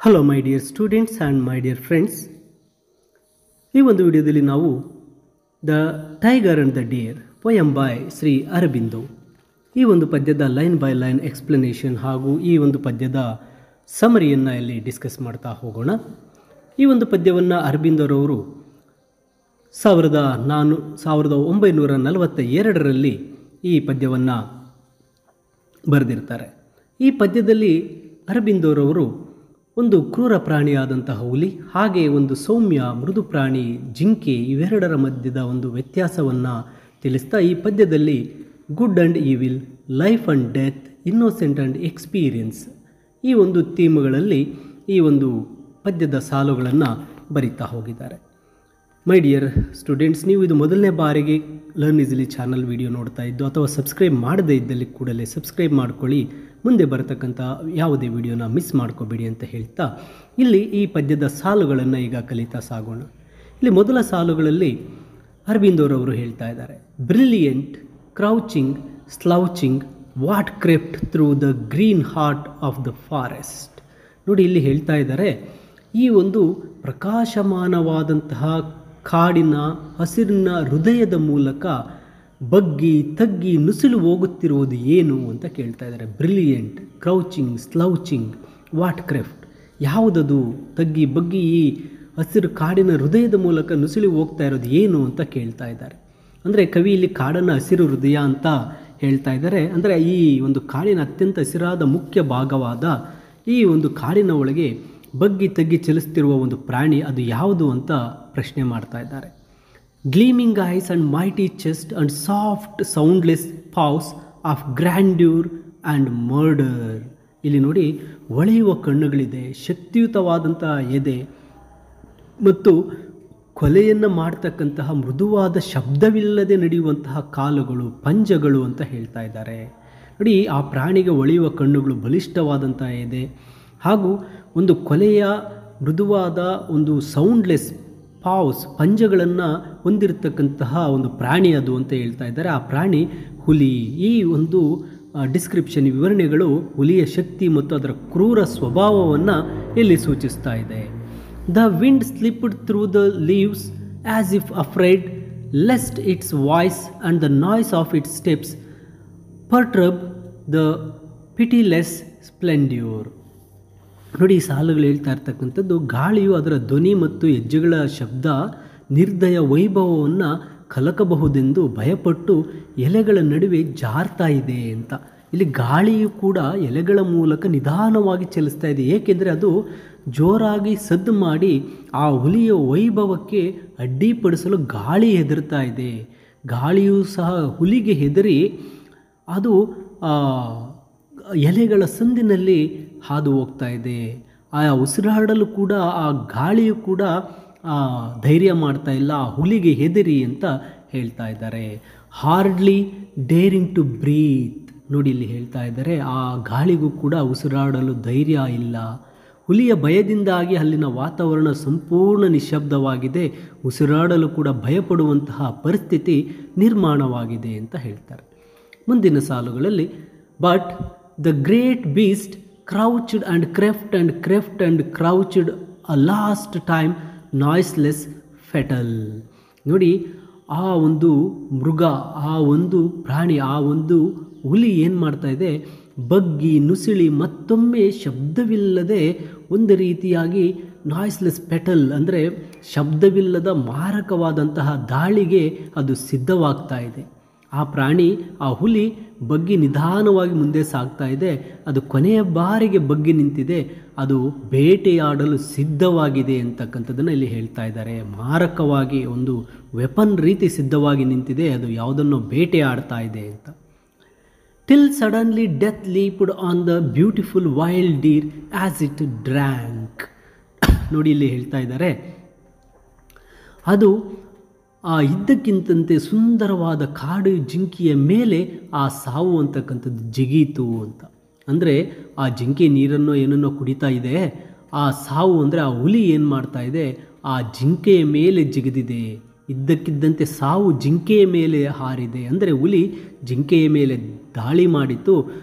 Hello my dear students and my dear friends, ಈ ಒಂದು ವಿಡಿಯೋದಲ್ಲಿ ನಾವು the tiger and the dear poem by Shri Aurobindo ಈ ಒಂದು ಪದ್ಯದ ಲೈನ್ ಬೈ ಲೈನ್ ಎಕ್ಸ್ಪ್ಲನೇಷನ್ ಹಾಗೂ ಈ ಒಂದು ಪದ್ಯದ ಸಮರಿಯನ್ನು ಇಲ್ಲಿ ಡಿಸ್ಕಸ್ ಮಾಡ್ತಾ ಹೋಗೋಣ. ಈ ಒಂದು ಪದ್ಯವನ್ನು ಅರಬಿಂದೋರವರು 1942ರಲ್ಲಿ ಈ ಪದ್ಯವನ್ನು ಬರೆದಿರ್ತಾರೆ. ಈ ಪದ್ಯದಲ್ಲಿ ಅರಬಿಂದೋರವರು ಒಂದು ಕ್ರೂರ ಪ್ರಾಣಿಯಾದಂತಹ ಹುಲಿ ಹಾಗೆ ಒಂದು ಸೌಮ್ಯ ಮೃದು ಪ್ರಾಣಿ ಜಿಂಕೆ ಇವೆರಡರ ಮಧ್ಯದ ಒಂದು ವ್ಯತ್ಯಾಸವನ್ನು ತಿಳಿಸ್ತಾ ಈ ಪದ್ಯದಲ್ಲಿ good and evil, life and death, innocent and experience ಈ ಒಂದು ಥೀಮ್ಗಳಲ್ಲಿ ಈ ಒಂದು ಪದ್ಯದ ಸಾಲುಗಳನ್ನು ಬರಿತಾ ಹೋಗಿದ್ದಾರೆ. ಮೈ ಡಿಯರ್ ಸ್ಟೂಡೆಂಟ್ಸ್, ನೀವು ಇದು ಮೊದಲನೇ ಬಾರಿಗೆ ಲರ್ನ್ ಈಸಿಲಿ ಚಾನಲ್ ವಿಡಿಯೋ ನೋಡ್ತಾ ಇದ್ದು ಅಥವಾ ಸಬ್ಸ್ಕ್ರೈಬ್ ಮಾಡದೇ ಇದ್ದಲ್ಲಿ ಕೂಡಲೇ ಸಬ್ಸ್ಕ್ರೈಬ್ ಮಾಡ್ಕೊಳ್ಳಿ, ಮುಂದೆ ಬರತಕ್ಕಂಥ ಯಾವುದೇ ವಿಡಿಯೋನ ಮಿಸ್ ಮಾಡ್ಕೋಬೇಡಿ ಅಂತ ಹೇಳ್ತಾ ಇಲ್ಲಿ ಈ ಪದ್ಯದ ಸಾಲುಗಳನ್ನು ಈಗ ಕಲಿತಾ ಸಾಗೋಣ. ಇಲ್ಲಿ ಮೊದಲ ಸಾಲುಗಳಲ್ಲಿ ಅರಬಿಂದೋರವರು ಹೇಳ್ತಾ ಇದ್ದಾರೆ, brilliant, crouching, slouching, what crept through the green heart of the forest. ನೋಡಿ, ಇಲ್ಲಿ ಹೇಳ್ತಾ ಇದ್ದಾರೆ, ಈ ಒಂದು ಪ್ರಕಾಶಮಾನವಾದಂತಹ ಕಾಡಿನ ಹಸಿರಿನ ಹೃದಯದ ಮೂಲಕ ಬಗ್ಗಿ ತಗ್ಗಿ ನುಸುಳು ಹೋಗುತ್ತಿರುವುದು ಏನು ಅಂತ ಕೇಳ್ತಾ ಇದ್ದಾರೆ. ಬ್ರಿಲಿಯಂಟ್, ಕ್ರೌಚಿಂಗ್, ಸ್ಲೌಚಿಂಗ್, ವಾಟ್ ಕ್ರೆಫ್ಟ್, ಯಾವುದದು ತಗ್ಗಿ ಬಗ್ಗಿ ಈ ಹಸಿರು ಕಾಡಿನ ಹೃದಯದ ಮೂಲಕ ನುಸುಳಿ ಹೋಗ್ತಾ ಇರೋದು ಏನು ಅಂತ ಕೇಳ್ತಾ ಇದ್ದಾರೆ. ಅಂದರೆ ಕವಿ ಇಲ್ಲಿ ಕಾಡನ್ನು ಹಸಿರು ಹೃದಯ ಅಂತ ಹೇಳ್ತಾ ಇದ್ದಾರೆ. ಅಂದರೆ ಈ ಒಂದು ಕಾಡಿನ ಅತ್ಯಂತ ಹಸಿರಾದ ಮುಖ್ಯ ಭಾಗವಾದ ಈ ಒಂದು ಕಾಡಿನ ಒಳಗೆ ಬಗ್ಗಿ ತಗ್ಗಿ ಚಲಿಸ್ತಿರುವ ಒಂದು ಪ್ರಾಣಿ ಅದು ಯಾವುದು ಅಂತ ಪ್ರಶ್ನೆ ಮಾಡ್ತಾ ಇದ್ದಾರೆ. Gleaming eyes and mighty chest and soft soundless paws of grandeur and murder. ಇಲ್ಲಿ ನೋಡಿ, ಹೊಳೆಯುವ ಕಣ್ಣುಗಳಿದೆ, ಶಕ್ತಿಯುತವಾದಂಥ ಎದೆ ಮತ್ತು ಕೊಲೆಯನ್ನು ಮಾಡ್ತಕ್ಕಂತಹ ಮೃದುವಾದ ಶಬ್ದವಿಲ್ಲದೆ ನಡೆಯುವಂತಹ ಕಾಲುಗಳು, ಪಂಜಗಳು ಅಂತ ಹೇಳ್ತಾ ಇದ್ದಾರೆ. ನೋಡಿ, ಆ ಪ್ರಾಣಿಗೆ ಹೊಳೆಯುವ ಕಣ್ಣುಗಳು, ಬಲಿಷ್ಠವಾದಂಥ ಎದೆ ಹಾಗೂ ಒಂದು ಕೊಲೆಯ ಮೃದುವಾದ ಒಂದು ಸೌಂಡ್ಲೆಸ್ ಪಾವ್ಸ್, ಪಂಜಗಳನ್ನು ಹೊಂದಿರತಕ್ಕಂತಹ ಒಂದು ಪ್ರಾಣಿ ಅದು ಅಂತ ಹೇಳ್ತಾ ಇದ್ದಾರೆ. ಆ ಪ್ರಾಣಿ ಹುಲಿ. ಈ ಒಂದು ಡಿಸ್ಕ್ರಿಪ್ಷನ್, ವಿವರಣೆಗಳು ಹುಲಿಯ ಶಕ್ತಿ ಮತ್ತು ಅದರ ಕ್ರೂರ ಸ್ವಭಾವವನ್ನು ಇಲ್ಲಿ ಸೂಚಿಸ್ತಾ ಇದೆ. The wind slipped through the leaves as if afraid lest its voice and the noise of its steps perturb the pitiless splendour. ನೋಡಿ, ಈ ಸಾಲುಗಳು ಹೇಳ್ತಾ ಇರ್ತಕ್ಕಂಥದ್ದು, ಗಾಳಿಯು ಅದರ ಧ್ವನಿ ಮತ್ತು ಹೆಜ್ಜೆಗಳ ಶಬ್ದ ನಿರ್ದಯ ವೈಭವವನ್ನು ಕಲಕಬಹುದೆಂದು ಭಯಪಟ್ಟು ಎಲೆಗಳ ನಡುವೆ ಜಾರ್ತಾ ಇದೆ ಅಂತ. ಇಲ್ಲಿ ಗಾಳಿಯು ಕೂಡ ಎಲೆಗಳ ಮೂಲಕ ನಿಧಾನವಾಗಿ ಚಲಿಸ್ತಾ ಇದೆ, ಏಕೆಂದರೆ ಅದು ಜೋರಾಗಿ ಸದ್ದು ಮಾಡಿ ಆ ಹುಲಿಯ ವೈಭವಕ್ಕೆ ಅಡ್ಡಿಪಡಿಸಲು ಗಾಳಿ ಹೆದರ್ತಾ ಇದೆ. ಗಾಳಿಯೂ ಸಹ ಹುಲಿಗೆ ಹೆದರಿ ಅದು ಎಲೆಗಳ ಸಂದಿನಲ್ಲಿ ಹಾದು ಹೋಗ್ತಾ ಇದೆ. ಆ ಉಸಿರಾಡಲು ಕೂಡ ಆ ಗಾಳಿಯು ಕೂಡ ಧೈರ್ಯ ಮಾಡ್ತಾ ಇಲ್ಲ, ಆ ಹುಲಿಗೆ ಹೆದರಿ ಅಂತ ಹೇಳ್ತಾ ಇದ್ದಾರೆ. Hardly daring to breathe. ನೋಡಿ, ಇಲ್ಲಿ ಹೇಳ್ತಾ ಇದ್ದಾರೆ, ಆ ಗಾಳಿಗೂ ಕೂಡ ಉಸಿರಾಡಲು ಧೈರ್ಯ ಇಲ್ಲ. ಹುಲಿಯ ಭಯದಿಂದಾಗಿ ಅಲ್ಲಿನ ವಾತಾವರಣ ಸಂಪೂರ್ಣ ನಿಶ್ಶಬ್ದವಾಗಿದೆ, ಉಸಿರಾಡಲು ಕೂಡ ಭಯಪಡುವಂತಹ ಪರಿಸ್ಥಿತಿ ನಿರ್ಮಾಣವಾಗಿದೆ ಅಂತ ಹೇಳ್ತಾರೆ. ಮುಂದಿನ ಸಾಲುಗಳಲ್ಲಿ, but the great beast crouched and crept and crept and crouched a last time noiseless fatal. ನೋಡಿ, ಆ ಒಂದು ಮೃಗ, ಆ ಒಂದು ಪ್ರಾಣಿ, ಆ ಒಂದು ಹುಲಿ ಏನು ಮಾಡ್ತಾ ಇದೆ, ಬಗ್ಗಿ ನುಸಿಳಿ ಮತ್ತೊಮ್ಮೆ ಶಬ್ದವಿಲ್ಲದೆ ಒಂದು ರೀತಿಯಾಗಿ ನಾಯ್ಸ್ಲೆಸ್ ಪೆಟಲ್ ಅಂದರೆ ಶಬ್ದವಿಲ್ಲದ ಮಾರಕವಾದಂತಹ ದಾಳಿಗೆ ಅದು ಸಿದ್ಧವಾಗ್ತಾ ಇದೆ. ಆ ಪ್ರಾಣಿ, ಆ ಹುಲಿ ಬಗ್ಗಿ ನಿಧಾನವಾಗಿ ಮುಂದೆ ಸಾಗ್ತಾ ಇದೆ. ಅದು ಕೊನೆಯ ಬಾರಿಗೆ ಬಗ್ಗಿ ನಿಂತಿದೆ, ಅದು ಬೇಟೆಯಾಡಲು ಸಿದ್ಧವಾಗಿದೆ ಅಂತಕ್ಕಂಥದ್ದನ್ನು ಇಲ್ಲಿ ಹೇಳ್ತಾ ಇದ್ದಾರೆ. ಮಾರಕವಾಗಿ ಒಂದು ವೆಪನ್ ರೀತಿ ಸಿದ್ಧವಾಗಿ ನಿಂತಿದೆ, ಅದು ಯಾವುದನ್ನು ಬೇಟೆಯಾಡ್ತಾ ಇದೆ ಅಂತ. Till suddenly death leaped on the beautiful wild deer as it drank. ನೋಡಿ, ಇಲ್ಲಿ ಹೇಳ್ತಾ ಇದ್ದಾರೆ, ಅದು ಇದ್ದಕ್ಕಿಂತಂತೆ ಸುಂದರವಾದ ಕಾಡು ಜಿಂಕೆಯ ಮೇಲೆ ಆ ಸಾವು ಅಂತಕ್ಕಂಥದ್ದು ಜಿಗೀತು ಅಂತ. ಅಂದರೆ ಆ ಜಿಂಕೆ ನೀರನ್ನು ಏನನ್ನೋ ಕುಡಿತಾ ಇದೆ, ಆ ಸಾವು ಅಂದರೆ ಆ ಹುಲಿ ಏನು ಮಾಡ್ತಾ ಇದೆ, ಆ ಜಿಂಕೆಯ ಮೇಲೆ ಜಿಗಿದಿದೆ. ಇದ್ದಕ್ಕಿದ್ದಂತೆ ಸಾವು ಜಿಂಕೆಯ ಮೇಲೆ ಹಾರಿದೆ. ಅಂದರೆ ಹುಲಿ ಜಿಂಕೆಯ ಮೇಲೆ ದಾಳಿ ಮಾಡಿತು.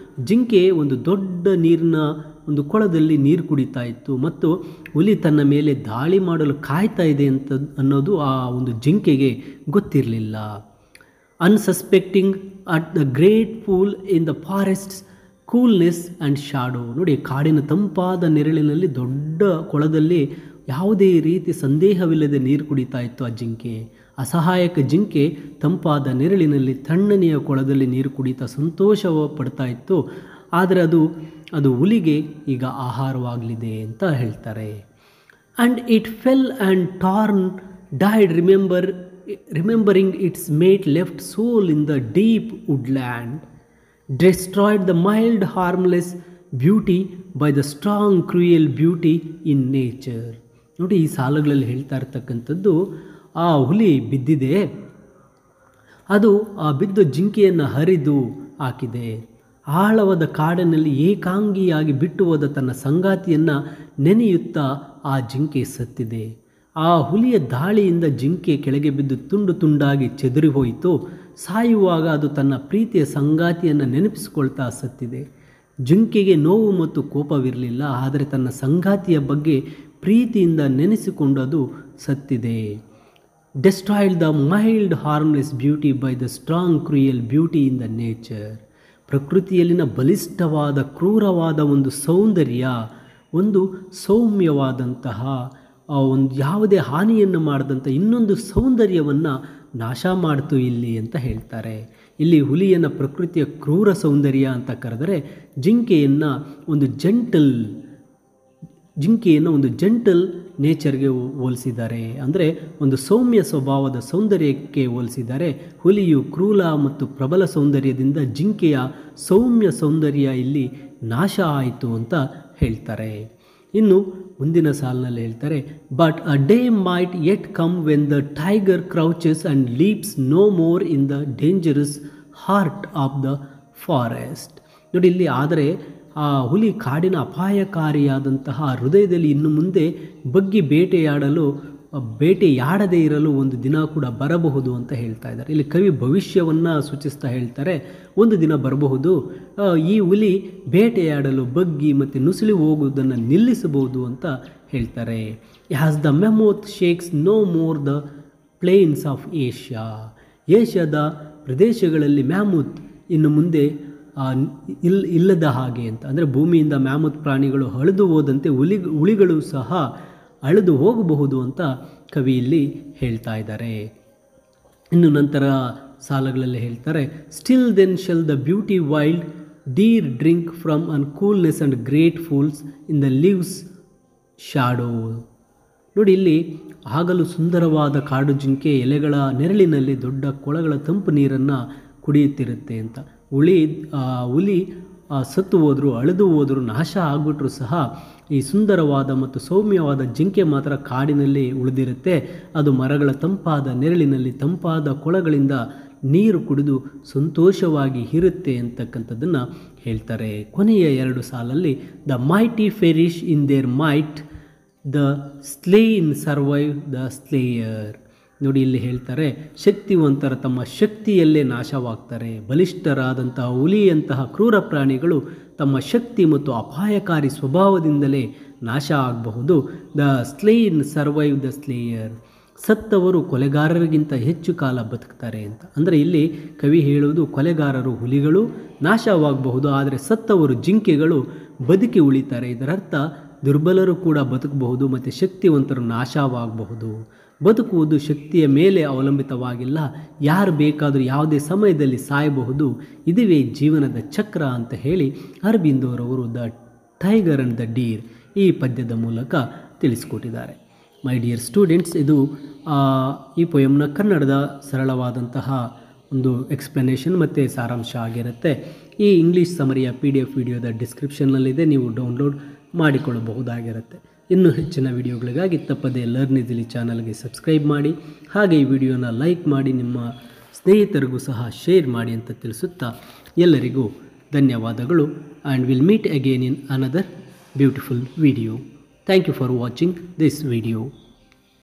ಜಿಂಕೆ ಒಂದು ದೊಡ್ಡ ನೀರಿನ ಒಂದು ಕೊಳದಲ್ಲಿ ನೀರು ಕುಡಿತಾ ಇತ್ತು ಮತ್ತು ಹುಲಿ ತನ್ನ ಮೇಲೆ ದಾಳಿ ಮಾಡಲು ಕಾಯ್ತಾ ಇದೆ ಅಂತ ಅನ್ನೋದು ಆ ಒಂದು ಜಿಂಕೆಗೆ ಗೊತ್ತಿರಲಿಲ್ಲ. Unsuspecting at the great pool in the forest's coolness and shadow. ನೋಡಿ, ಕಾಡಿನ ತಂಪಾದ ನೆರಳಿನಲ್ಲಿ ದೊಡ್ಡ ಕೊಳದಲ್ಲಿ ಯಾವುದೇ ರೀತಿ ಸಂದೇಹವಿಲ್ಲದೆ ನೀರು ಕುಡಿತಾ ಇತ್ತು ಆ ಜಿಂಕೆ. ಅಸಹಾಯಕ ಜಿಂಕೆ ತಂಪಾದ ನೆರಳಿನಲ್ಲಿ ತಣ್ಣನೆಯ ಕೊಳದಲ್ಲಿ ನೀರು ಕುಡಿತಾ ಸಂತೋಷ ಪಡ್ತಾ ಇತ್ತು. ಆದರೆ ಅದು ಹುಲಿಗೆ ಈಗ ಆಹಾರವಾಗಲಿದೆ ಅಂತ ಹೇಳ್ತಾರೆ. And it fell and torn died remembering its mate left sole in the deep woodland, destroyed the mild harmless beauty by the strong cruel beauty in nature. ನೋಡಿ, ಈ ಸಾಲುಗಳಲ್ಲಿ ಹೇಳ್ತಾ ಇರ್ತಕ್ಕಂಥದ್ದು, ಆ ಹುಲಿ ಬಿದ್ದಿದೆ, ಅದು ಆ ಬಿದ್ದ ಜಿಂಕೆಯನ್ನು ಹರಿದು ಹಾಕಿದೆ. ಆಳವಾದ ಕಾಡಿನಲ್ಲಿ ಏಕಾಂಗಿಯಾಗಿ ಬಿಟ್ಟು ಹೋದ ತನ್ನ ಸಂಗಾತಿಯನ್ನು ನೆನೆಯುತ್ತಾ ಆ ಜಿಂಕೆ ಸತ್ತಿದೆ. ಆ ಹುಲಿಯ ದಾಳಿಯಿಂದ ಜಿಂಕೆ ಕೆಳಗೆ ಬಿದ್ದು ತುಂಡು ತುಂಡಾಗಿ ಚೆದರಿ ಹೋಯಿತು. ಸಾಯುವಾಗ ಅದು ತನ್ನ ಪ್ರೀತಿಯ ಸಂಗಾತಿಯನ್ನು ನೆನಪಿಸಿಕೊಳ್ತಾ ಸತ್ತಿದೆ. ಜಿಂಕೆಗೆ ನೋವು ಮತ್ತು ಕೋಪವಿರಲಿಲ್ಲ, ಆದರೆ ತನ್ನ ಸಂಗಾತಿಯ ಬಗ್ಗೆ ಪ್ರೀತಿಯಿಂದ ನೆನೆಸಿಕೊಂಡು ಅದು ಸತ್ತಿದೆ. Destroyed the mild harmless beauty by the strong cruel beauty in the nature. ಪ್ರಕೃತಿಯಲ್ಲಿನ ಬಲಿಷ್ಠವಾದ ಕ್ರೂರವಾದ ಒಂದು ಸೌಂದರ್ಯ, ಒಂದು ಸೌಮ್ಯವಾದಂತಹ ಒಂದು ಯಾವುದೇ ಹಾನಿಯನ್ನು ಮಾಡದಂಥ ಇನ್ನೊಂದು ಸೌಂದರ್ಯವನ್ನು ನಾಶ ಮಾಡ್ತು ಇಲ್ಲಿ ಅಂತ ಹೇಳ್ತಾರೆ. ಇಲ್ಲಿ ಹುಲಿಯನ್ನು ಪ್ರಕೃತಿಯ ಕ್ರೂರ ಸೌಂದರ್ಯ ಅಂತ ಕರೆದರೆ, ಜಿಂಕೆಯನ್ನು ಒಂದು ಜೆಂಟಲ್ ನೇಚರ್ಗೆ ಹೋಲಿಸಿದ್ದಾರೆ. ಅಂದರೆ ಒಂದು ಸೌಮ್ಯ ಸ್ವಭಾವದ ಸೌಂದರ್ಯಕ್ಕೆ ಹೋಲಿಸಿದ್ದಾರೆ. ಹುಲಿಯು ಕ್ರೂರ ಮತ್ತು ಪ್ರಬಲ ಸೌಂದರ್ಯದಿಂದ ಜಿಂಕೆಯ ಸೌಮ್ಯ ಸೌಂದರ್ಯ ಇಲ್ಲಿ ನಾಶ ಆಯಿತು ಅಂತ ಹೇಳ್ತಾರೆ. ಇನ್ನು ಮುಂದಿನ ಸಾಲಿನಲ್ಲಿ ಹೇಳ್ತಾರೆ, but a day might yet come when the tiger crouches and leaps no more in the dangerous heart of the forest. ನೋಡಿ, ಇಲ್ಲಿ ಆದರೆ ಆ ಹುಲಿ ಕಾಡಿನ ಅಪಾಯಕಾರಿಯಾದಂತಹ ಹೃದಯದಲ್ಲಿ ಇನ್ನು ಮುಂದೆ ಬಗ್ಗಿ ಬೇಟೆಯಾಡದೇ ಇರಲು ಒಂದು ದಿನ ಕೂಡ ಬರಬಹುದು ಅಂತ ಹೇಳ್ತಾ ಇದ್ದಾರೆ. ಇಲ್ಲಿ ಕವಿ ಭವಿಷ್ಯವನ್ನು ಸೂಚಿಸ್ತಾ ಹೇಳ್ತಾರೆ, ಒಂದು ದಿನ ಬರಬಹುದು, ಈ ಹುಲಿ ಬೇಟೆಯಾಡಲು ಬಗ್ಗಿ ಮತ್ತು ನುಸುಳಿ ಹೋಗುವುದನ್ನು ನಿಲ್ಲಿಸಬಹುದು ಅಂತ ಹೇಳ್ತಾರೆ. As the mammoth shakes no more the plains of ಏಷ್ಯಾದ ಪ್ರದೇಶಗಳಲ್ಲಿ ಮ್ಯಾಮೂತ್ ಇನ್ನು ಮುಂದೆ ಇಲ್ಲದ ಹಾಗೆ ಅಂತ, ಅಂದರೆ ಭೂಮಿಯಿಂದ ಮ್ಯಾಮೂತ್ ಪ್ರಾಣಿಗಳು ಅಳಿದು ಹೋದಂತೆ ಹುಲಿಗಳು ಸಹ ಅಳಿದು ಹೋಗಬಹುದು ಅಂತ ಕವಿ ಇಲ್ಲಿ ಹೇಳ್ತಾ ಇದ್ದಾರೆ. ಇನ್ನು ನಂತರ ಸಾಲುಗಳಲ್ಲಿ ಹೇಳ್ತಾರೆ, still then shall the beauty wild deer drink from an coolness and great pools in the leaves shadow. ನೋಡಿ, ಇಲ್ಲಿ ಆಗಲು ಸುಂದರವಾದ ಕಾಡು ಜಿಂಕೆ ಎಲೆಗಳ ನೆರಳಿನಲ್ಲಿ ದೊಡ್ಡ ಕೊಳಗಳ ತಂಪು ನೀರನ್ನು ಕುಡಿಯುತ್ತಿರುತ್ತೆ ಅಂತ. ಹುಲಿ ಸತ್ತು ಹೋದರೂ, ಅಳೆದು ಹೋದರೂ, ನಾಶ ಆಗಿಬಿಟ್ರೂ ಸಹ ಈ ಸುಂದರವಾದ ಮತ್ತು ಸೌಮ್ಯವಾದ ಜಿಂಕೆ ಮಾತ್ರ ಕಾಡಿನಲ್ಲಿ ಉಳಿದಿರುತ್ತೆ. ಅದು ಮರಗಳ ತಂಪಾದ ನೆರಳಿನಲ್ಲಿ ತಂಪಾದ ಕೊಳಗಳಿಂದ ನೀರು ಕುಡಿದು ಸಂತೋಷವಾಗಿ ಇರುತ್ತೆ ಅಂತಕ್ಕಂಥದ್ದನ್ನು ಹೇಳ್ತಾರೆ. ಕೊನೆಯ ಎರಡು ಸಾಲಲ್ಲಿ, the mighty perish in their might, the slain survive the slayer. ನೋಡಿ, ಇಲ್ಲಿ ಹೇಳ್ತಾರೆ, ಶಕ್ತಿವಂತರ ತಮ್ಮ ಶಕ್ತಿಯಲ್ಲೇ ನಾಶವಾಗ್ತಾರೆ. ಬಲಿಷ್ಠರಾದಂತಹ ಹುಲಿಯಂತಹ ಕ್ರೂರ ಪ್ರಾಣಿಗಳು ತಮ್ಮ ಶಕ್ತಿ ಮತ್ತು ಅಪಾಯಕಾರಿ ಸ್ವಭಾವದಿಂದಲೇ ನಾಶ ಆಗಬಹುದು. The slain survive the slayer. ಸತ್ತವರು ಕೊಲೆಗಾರರಿಗಿಂತ ಹೆಚ್ಚು ಕಾಲ ಬದುಕ್ತಾರೆ ಅಂತ. ಅಂದರೆ ಇಲ್ಲಿ ಕವಿ ಹೇಳುವುದು, ಕೊಲೆಗಾರರು ಹುಲಿಗಳು ನಾಶವಾಗಬಹುದು, ಆದರೆ ಸತ್ತವರು ಜಿಂಕೆಗಳು ಬದುಕಿ ಉಳಿತಾರೆ. ಇದರರ್ಥ ದುರ್ಬಲರು ಕೂಡ ಬದುಕಬಹುದು ಮತ್ತು ಶಕ್ತಿವಂತರು ನಾಶವಾಗಬಹುದು. ಬದುಕುವುದು ಶಕ್ತಿಯ ಮೇಲೆ ಅವಲಂಬಿತವಾಗಿಲ್ಲ, ಯಾರು ಬೇಕಾದರೂ ಯಾವುದೇ ಸಮಯದಲ್ಲಿ ಸಾಯಬಹುದು. ಇದುವೇ ಜೀವನದ ಚಕ್ರ ಅಂತ ಹೇಳಿ ಅರಬಿಂದೋರವರು the tiger and the deer ಈ ಪದ್ಯದ ಮೂಲಕ ತಿಳಿಸಿಕೊಟ್ಟಿದ್ದಾರೆ. ಮೈ ಡಿಯರ್ ಸ್ಟೂಡೆಂಟ್ಸ್, ಇದು ಈ ಪೊಯಮ್ನ ಕನ್ನಡದ ಸರಳವಾದಂತಹ ಒಂದು ಎಕ್ಸ್ಪ್ಲನೇಷನ್ ಮತ್ತು ಸಾರಾಂಶ ಆಗಿರುತ್ತೆ. ಈ ಇಂಗ್ಲೀಷ್ ಸಮರಿಯ PDF ವಿಡಿಯೋದ ಡಿಸ್ಕ್ರಿಪ್ಷನ್ನಲ್ಲಿದೆ, ನೀವು ಡೌನ್ಲೋಡ್ ಮಾಡಿಕೊಳ್ಳಬಹುದಾಗಿರುತ್ತೆ. ಇನ್ನೂ ಹೆಚ್ಚಿನ ವಿಡಿಯೋಗಳಿಗಾಗಿ ತಪ್ಪದೇ ಲರ್ನ್ ಈಸಿಲಿ ಚಾನಲ್ಗೆ ಸಬ್ಸ್ಕ್ರೈಬ್ ಮಾಡಿ, ಹಾಗೆ ಈ ವಿಡಿಯೋನ ಲೈಕ್ ಮಾಡಿ, ನಿಮ್ಮ ಸ್ನೇಹಿತರಿಗೂ ಸಹ ಶೇರ್ ಮಾಡಿ ಅಂತ ತಿಳಿಸುತ್ತಾ ಎಲ್ಲರಿಗೂ ಧನ್ಯವಾದಗಳು. And will meet again in another beautiful video. Thank you for watching this video.